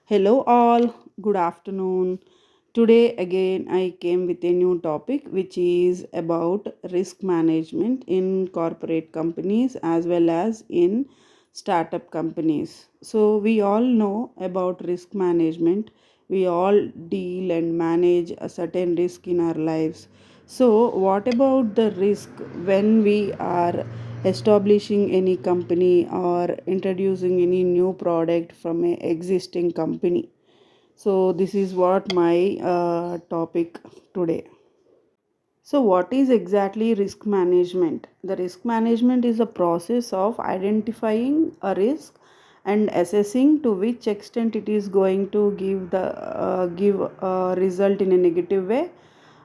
Hello, all. Good afternoon. Today, again, I came with a new topic which is about risk management in corporate companies as well as in startup companies. So, we all know about risk management. We all deal and manage a certain risk in our lives. So, what about the risk when we are establishing any company or introducing any new product from a existing company? So this is what my topic today. So, what is exactly risk management? The risk management is a process of identifying a risk and assessing to which extent it is going to give a result in a negative way,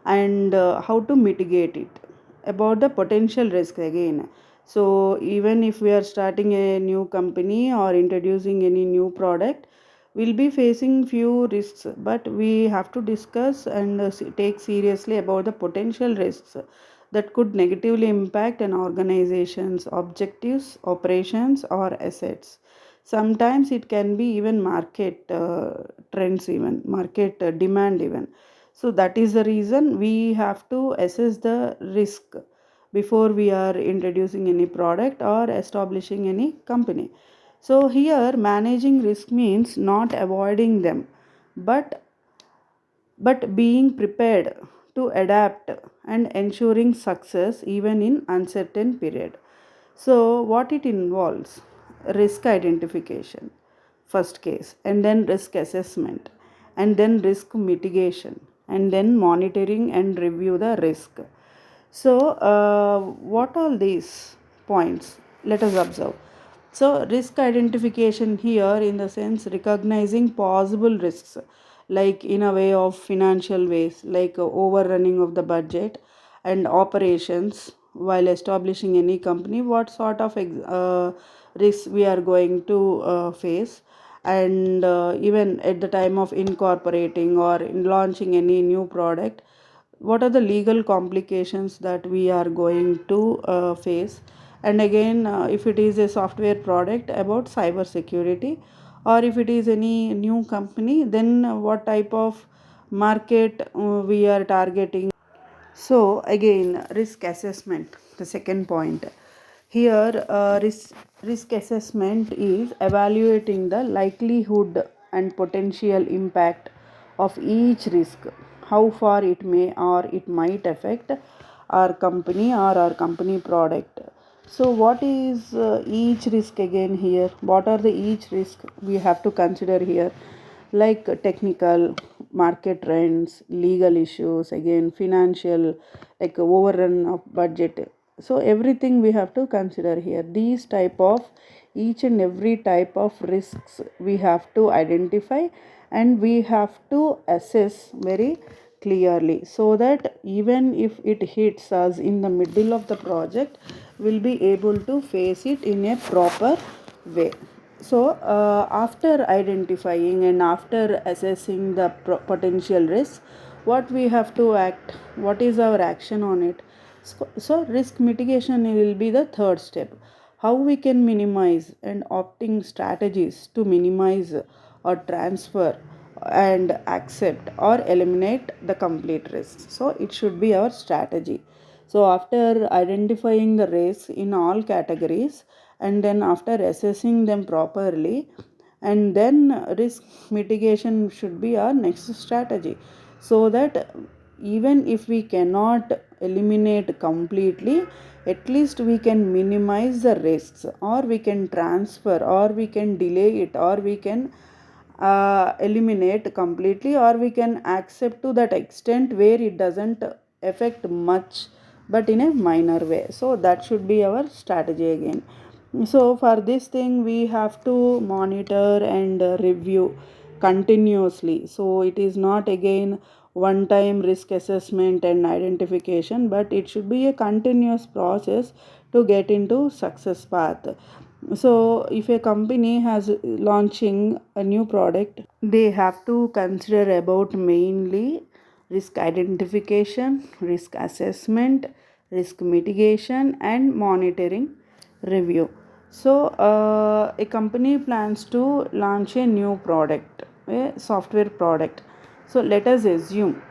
and how to mitigate it. About the potential risk again. So, even if we are starting a new company or introducing any new product, we'll be facing few risks, but we have to discuss and take seriously about the potential risks that could negatively impact an organization's objectives, operations, or assets. Sometimes it can be even market trends, even market demand, even. So that is the reason we have to assess the risk before we are introducing any product or establishing any company. So here managing risk means not avoiding them, but being prepared to adapt and ensuring success even in uncertain period. So what it involves: risk identification, first case, and then risk assessment, and then risk mitigation, and then monitoring and review the risk. So, what all these points? Let us observe. So, risk identification here, in the sense recognizing possible risks, like in a way of financial ways, like overrunning of the budget and operations while establishing any company, what sort of risks we are going to face, and even at the time of incorporating or in launching any new product, what are the legal complications that we are going to face. And again, if it is a software product, about cyber security, or if it is any new company, then what type of market we are targeting. So again, risk assessment, the second point. Here, risk assessment is evaluating the likelihood and potential impact of each risk, how far it may or it might affect our company or our company product. So, what is each risk again here? What are the each risk we have to consider here? Like technical, market trends, legal issues, again financial, like overrun of budget. So everything we have to consider here. These type of each and every type of risks we have to identify, and we have to assess very clearly, so that even if it hits us in the middle of the project, we'll be able to face it in a proper way. So, after identifying and after assessing the potential risks, what we have to act, what is our action on it? So, risk mitigation will be the third step. How we can minimize and opting strategies to minimize or transfer and accept or eliminate the complete risks. So, it should be our strategy. So, after identifying the risks in all categories, and then after assessing them properly, and then risk mitigation should be our next strategy, so that even if we cannot eliminate completely, at least we can minimize the risks, or we can transfer, or we can delay it, or we can eliminate completely, or we can accept to that extent where it doesn't affect much but in a minor way. So that should be our strategy again. So for this thing we have to monitor and review continuously. So it is not again one time risk assessment and identification, but it should be a continuous process to get into success path. So if a company has launching a new product, they have to consider about mainly risk identification, risk assessment, risk mitigation, and monitoring review. So a company plans to launch a new product, a software product. So let us assume,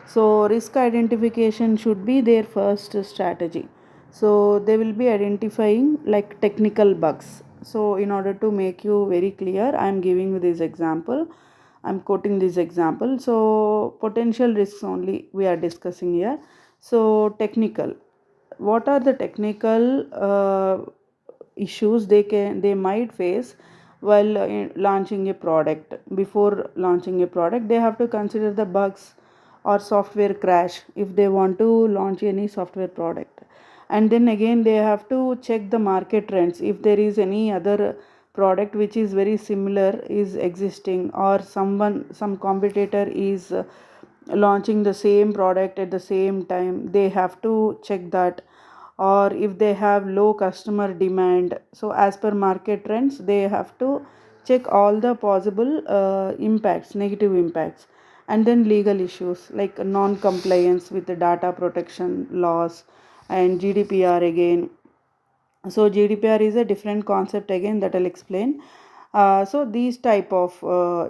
so risk identification should be their first strategy. So they will be identifying like technical bugs. So in order to make you very clear, I am giving you this example. I'm quoting this example. So potential risks only we are discussing here. So technical, what are the technical issues they might face while launching a product. Before launching a product, they have to consider the bugs or software crash if they want to launch any software product. And then again they have to check the market trends, if there is any other product which is very similar is existing, or some competitor is launching the same product at the same time. They have to check that. Or if they have low customer demand, so as per market trends they have to check all the possible impacts, negative impacts. And then legal issues like non compliance with the data protection laws and GDPR again. So GDPR is a different concept again that I'll explain. So these type of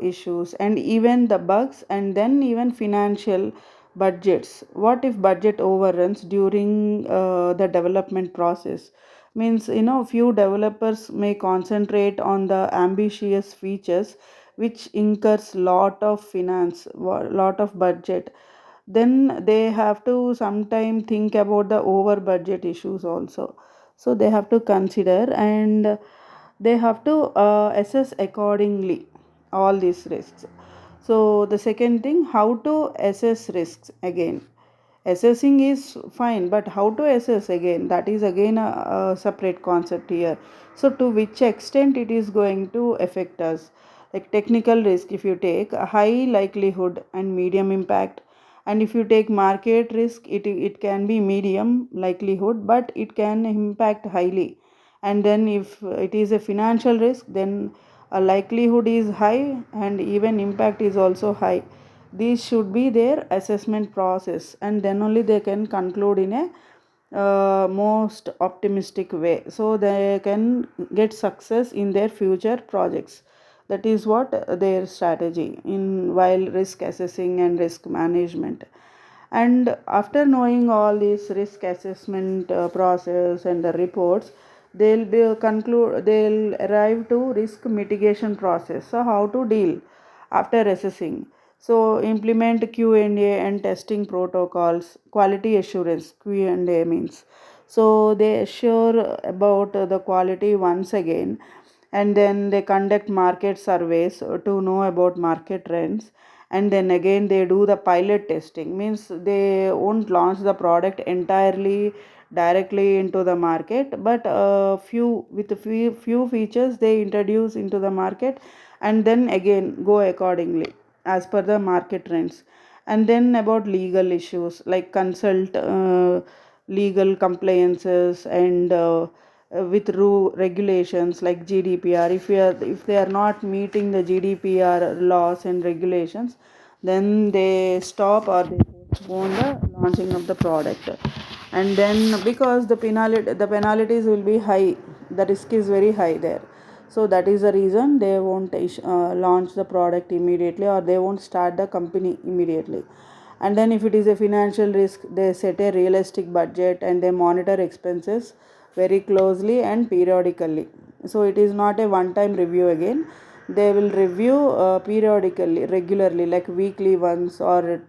issues, and even the bugs, and then even financial budgets. What if budget overruns during the development process? Means, few developers may concentrate on the ambitious features which incurs lot of finance, lot of budget. Then they have to sometime think about the over budget issues also. So they have to consider, and they have to assess accordingly all these risks. So the second thing, how to assess risks again. Assessing is fine, but how to assess again, that is again a separate concept here. So to which extent it is going to affect us. Like technical risk, if you take a high likelihood and medium impact, and if you take market risk, it can be medium likelihood but it can impact highly. And then if it is a financial risk, then a likelihood is high and even impact is also high. These should be their assessment process, and then only they can conclude in a most optimistic way, so they can get success in their future projects. That is what their strategy in while risk assessing and risk management. And after knowing all this risk assessment process and the reports, they'll arrive to risk mitigation process. So how to deal after assessing. So implement Q&A and testing protocols, quality assurance. Q&A means, so they assure about the quality once again. And then they conduct market surveys to know about market trends. And then again they do the pilot testing, means they won't launch the product entirely directly into the market, but few features they introduce into the market, and then again go accordingly as per the market trends. And then about legal issues, like consult legal compliances and with regulations like GDPR. If they are not meeting the GDPR laws and regulations, then they stop or they postpone the launching of the product. And then because the penalties will be high, the risk is very high there. So that is the reason they won't launch the product immediately, or they won't start the company immediately. And then if it is a financial risk, they set a realistic budget and they monitor expenses very closely and periodically. So it is not a one time review again. They will review periodically, regularly, like weekly once, or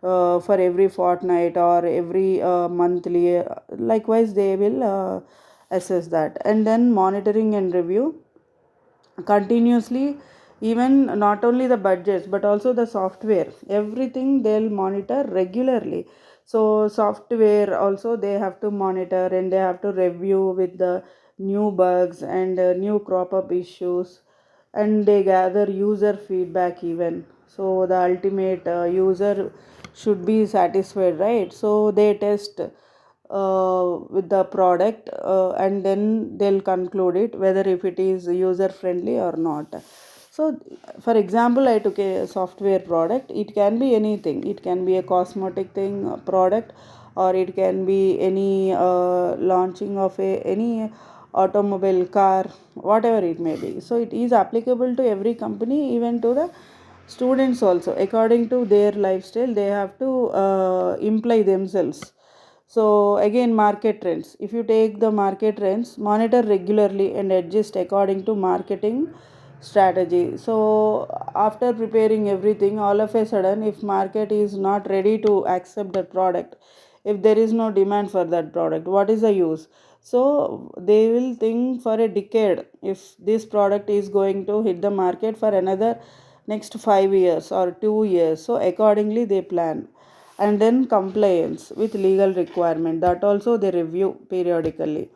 for every fortnight, or every monthly. Likewise they will assess that. And then monitoring and review continuously, even not only the budgets but also the software, everything they'll monitor regularly. So software also they have to monitor, and they have to review with the new bugs and new crop up issues. And they gather user feedback even, so the ultimate user should be satisfied, right? So they test with the product, and then they'll conclude it whether if it is user friendly or not. So for example, I took a software product. It can be anything, it can be a cosmetic thing product, or it can be any launching of any automobile car, whatever it may be. So it is applicable to every company, even to the Students also, according to their lifestyle, they have to imply themselves. So again, market trends. If you take the market trends, monitor regularly and adjust according to marketing strategy. So after preparing everything, all of a sudden, if market is not ready to accept that product, if there is no demand for that product, what is the use? So they will think for a decade if this product is going to hit the market for another next 5 years or 2 years. So accordingly they plan. And then compliance with legal requirement, that also they review periodically.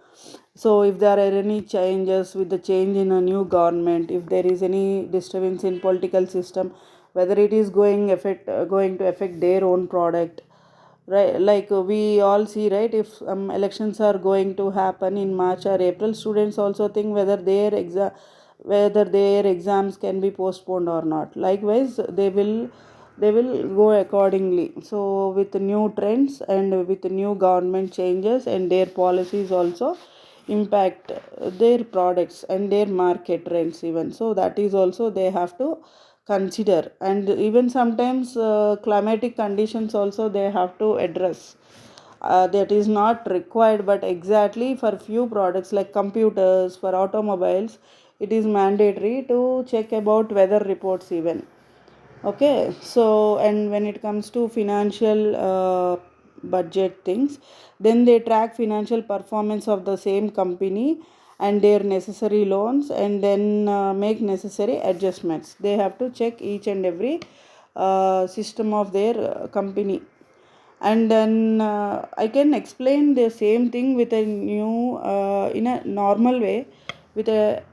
So if there are any changes with the change in a new government, if there is any disturbance in political system, whether it is going to affect their own product, right? Like we all see, right? If elections are going to happen in March or April, students also think whether their exams can be postponed or not. Likewise, they will go accordingly. So with new trends and with new government changes, and their policies also impact their products and their market trends even. So that is also they have to consider. And even sometimes climatic conditions also they have to address. That is not required, but exactly for few products like computers, for automobiles, it is mandatory to check about weather reports even. Okay, so and when it comes to financial budget things, then they track financial performance of the same company and their necessary loans, and then make necessary adjustments. They have to check each and every system of their company. And then I can explain the same thing with a new in a normal way, with a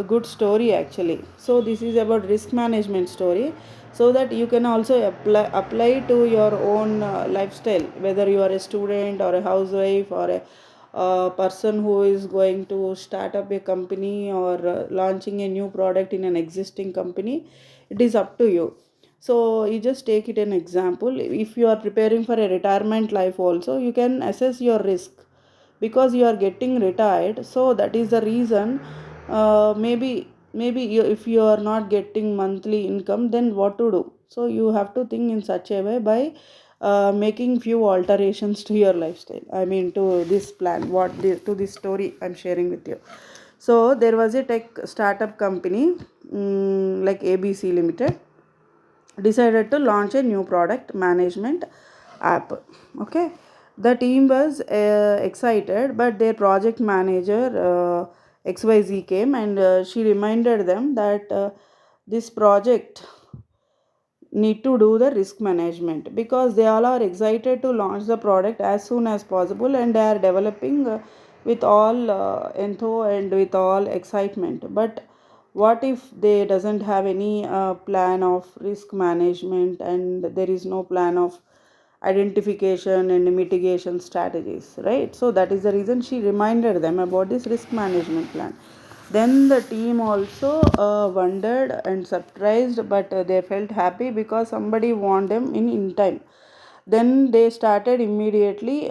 good story actually. So this is about risk management story, so that you can also apply to your own lifestyle, whether you are a student or a housewife or a person who is going to start up a company, or launching a new product in an existing company. It is up to you. So you just take it an example. If you are preparing for a retirement life also, you can assess your risk, because you are getting retired. So that is the reason. Maybe if you are not getting monthly income, then what to do? So you have to think in such a way by making few alterations to your lifestyle. I mean, to this plan, to this story I'm sharing with you. So there was a tech startup company, like ABC Limited, decided to launch a new product management app. Okay, the team was excited, but their project manager, XYZ, came, and she reminded them that this project need to do the risk management, because they all are excited to launch the product as soon as possible, and they are developing with all entho and with all excitement. But what if they doesn't have any plan of risk management, and there is no plan of identification and mitigation strategies, right? So that is the reason she reminded them about this risk management plan. Then the team also wondered and surprised, but they felt happy because somebody warned them in time. Then they started immediately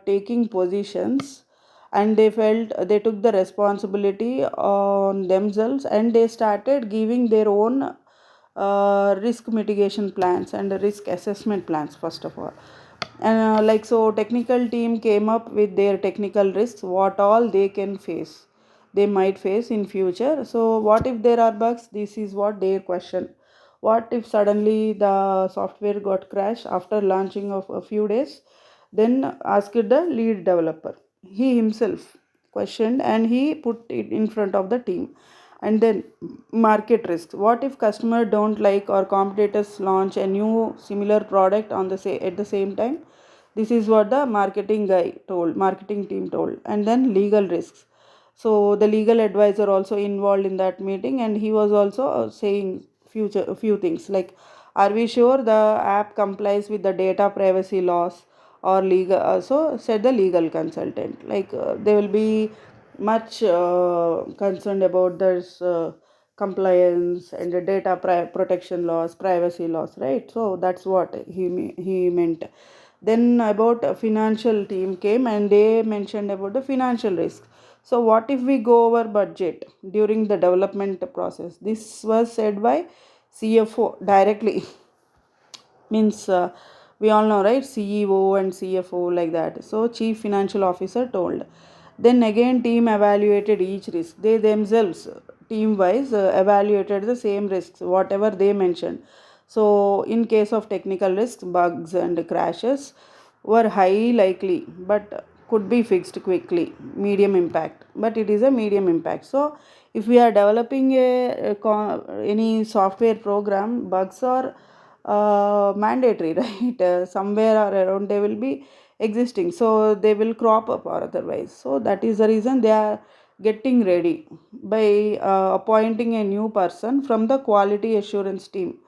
taking positions, and they took the responsibility on themselves, and they started giving their own risk mitigation plans and risk assessment plans first of all. And like, so technical team came up with their technical risks, what all they might face in future. So what if there are bugs? This is what their question. What if suddenly the software got crashed after launching of a few days? Then asked the lead developer. He himself questioned, and he put it in front of the team. And then market risks. What if customer don't like, or competitors launch a new similar product at the same time? This is what the marketing team told. And then legal risks. So the legal advisor also involved in that meeting, and he was also saying a few things like, are we sure the app complies with the data privacy laws or legal? So said the legal consultant, like they will be much concerned about this compliance and the protection laws, privacy laws, right? So that's what he meant. Then about a financial team came, and they mentioned about the financial risk. So what if we go over budget during the development process? This was said by CFO directly means we all know, right? CEO and CFO, like that. So chief financial officer told. Then again team evaluated each risk. They themselves team wise evaluated the same risks whatever they mentioned. So in case of technical risks, bugs and crashes were high likely but could be fixed quickly, medium impact, but it is a medium impact. So if we are developing any software program, bugs are mandatory, right? Somewhere or around they will be existing, so they will crop up or otherwise. So that is the reason they are getting ready by appointing a new person from the quality assurance team.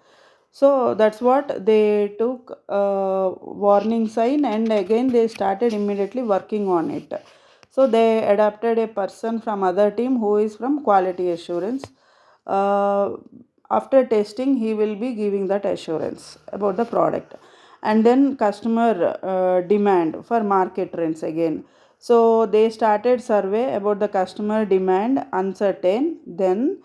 So that's what they took warning sign, and again they started immediately working on it. So they adapted a person from other team who is from quality assurance. uh, After testing he will be giving that assurance about the product. And then customer demand for market trends again. So they started survey about the customer demand uncertain. Then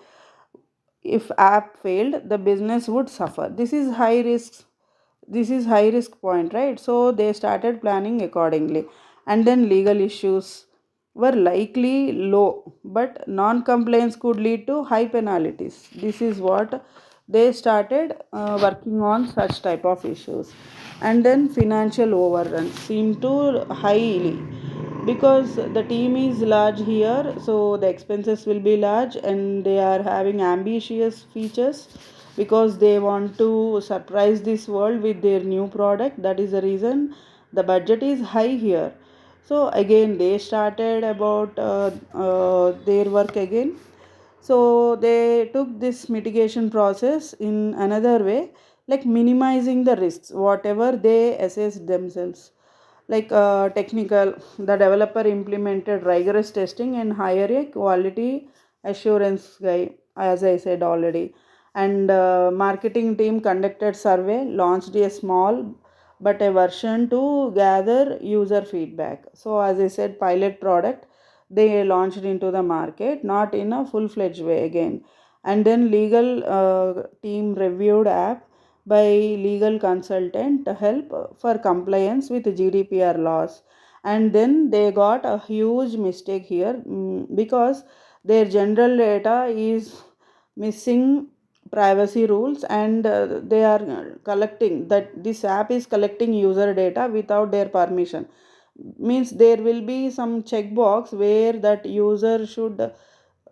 if app failed the business would suffer. This is high risk point, right? So they started planning accordingly. And then legal issues were likely low, but non compliance could lead to high penalties. This is what they started working on such type of issues. And then financial overrun seem to highly, because the team is large here, so the expenses will be large, and they are having ambitious features because they want to surprise this world with their new product. That is the reason the budget is high here. So again they started about their work again. So they took this mitigation process in another way, like minimizing the risks whatever they assessed themselves. Like technical, the developer implemented rigorous testing and hire a quality assurance guy, as I said already. And marketing team conducted survey, launched a small but a version to gather user feedback. So as I said, pilot product they launched into the market, not in a full-fledged way again. And then legal team reviewed app by legal consultant to help for compliance with GDPR laws. And then they got a huge mistake here, because their general data is missing privacy rules, and they are collecting that this app is collecting user data without their permission. Means there will be some checkbox where that user should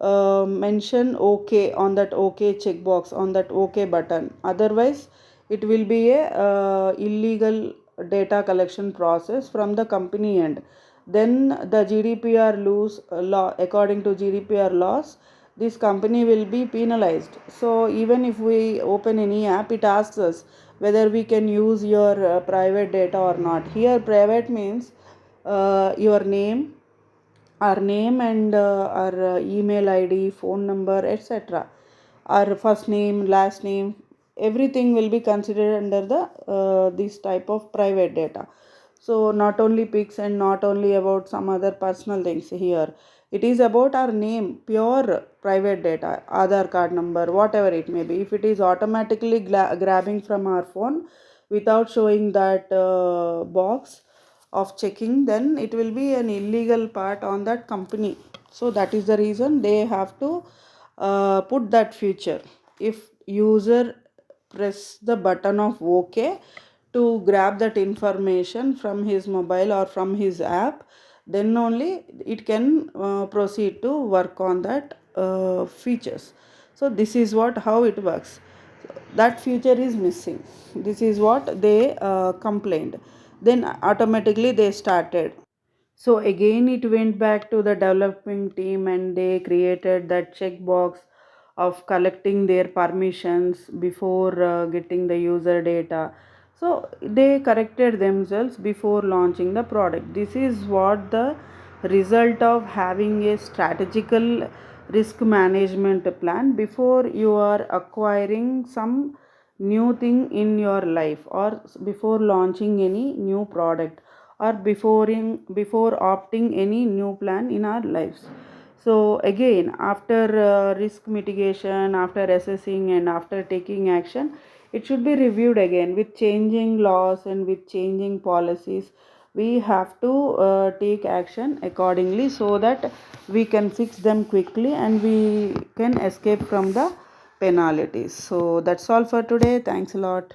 mention OK on that OK checkbox, on that OK button. Otherwise, it will be a illegal data collection process from the company end. Then the GDPR law, according to GDPR laws, this company will be penalized. So even if we open any app, it asks us whether we can use your private data or not. Here, private means your name, our name, and our email ID, phone number, etc. Our first name, last name, everything will be considered under the this type of private data. So not only pics and not only about some other personal things here. It is about our name, pure private data, Aadhaar card number, whatever it may be. If it is automatically grabbing from our phone without showing that box of checking, then it will be an illegal part on that company. So that is the reason they have to put that feature. If user press the button of OK to grab that information from his mobile or from his app, then only it can proceed to work on that features. So this is what how it works. That feature is missing. This is what they complained. Then automatically they started. So again, it went back to the developing team, and they created that checkbox of collecting their permissions before getting the user data. So they corrected themselves before launching the product. This is what the result of having a strategical risk management plan before you are acquiring some new thing in your life, or before launching any new product, or before opting any new plan in our lives. So again, after risk mitigation, after assessing and after taking action, it should be reviewed again with changing laws and with changing policies. We have to take action accordingly so that we can fix them quickly and we can escape from the penalties. So that's all for today. Thanks a lot.